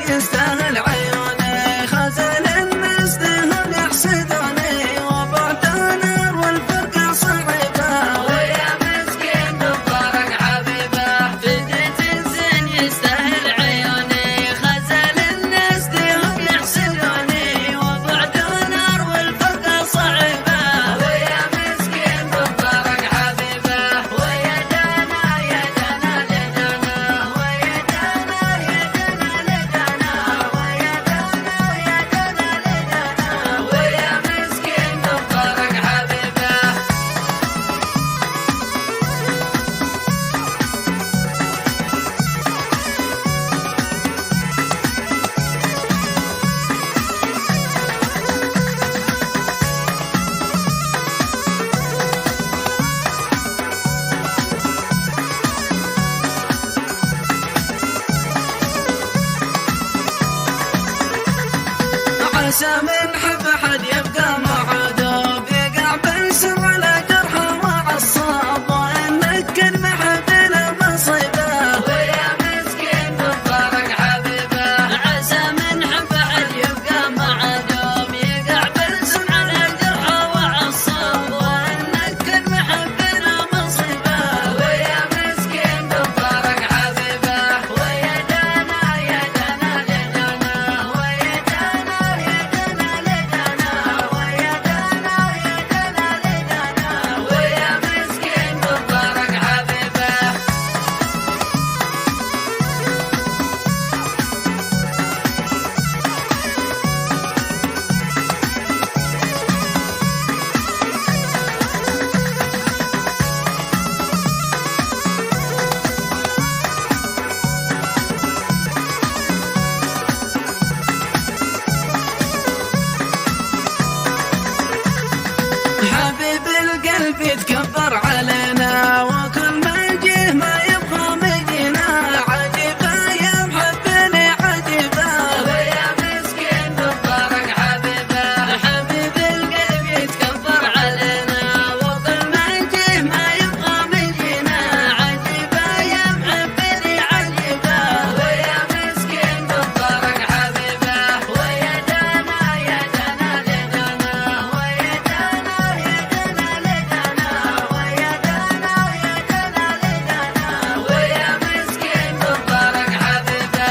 يستاهل عيوني، خزل الناس لهم يحسدوني، وبعد نار والفرقة صعبة، ويا مسكين بالطرق حبيبه، فدية الزين يستاهل عيوني، خزل الناس لهم يحسدوني، وبعد نار والفرقة صعبة، ويا مسكين بالطرق حبيبه، ويدانا يدنا لدنا، ويدانا يدنا لدنا، ويدانا يدنا لدنا، ويا مسكين بالطرق حبيبه. عسى من حب أحد يبقى معدوم، يقع بالسر على جرحه وعصاب، وإنك كن محبنا مصيبة، ويا مسكين بالطرق حبيبه، عسى من حب أحد يبقى معدوم، يقع بالسم على جرحه وعصاب، وإنك كن محبنا مصيبة، ويا مسكين بالطرق حبيبه، ويدانا يدنا لدنا، ويدانا يدنا لدنا، ويدانا يدنا لدنا، ويا مسكين بالطرق حبيبه. حبيب القلب يتكبر علينا، وكل ما يجيه ما يبغى مجينا، عجيبة يا محبني عجيبة، ويا مسكين بالطرق حبيبه، حبيب القلب يتكبر علينا، وكل ما يجيه ما يبغى مجينا، عجيبه يا محبني عجيبه، ويا مسكين بالطرق حبيبه، ويدانا يدنا لدنا، ويدانا يدنا لدنا، ويدانا يدنا لدنا، ويا مسكين بالطرق حبيبه.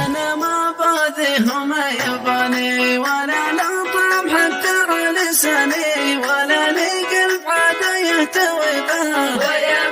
أنا ما باذي وما يباني، ولا لطم حتى على لساني، ولا لي قلب عاد يهتوي به، ويا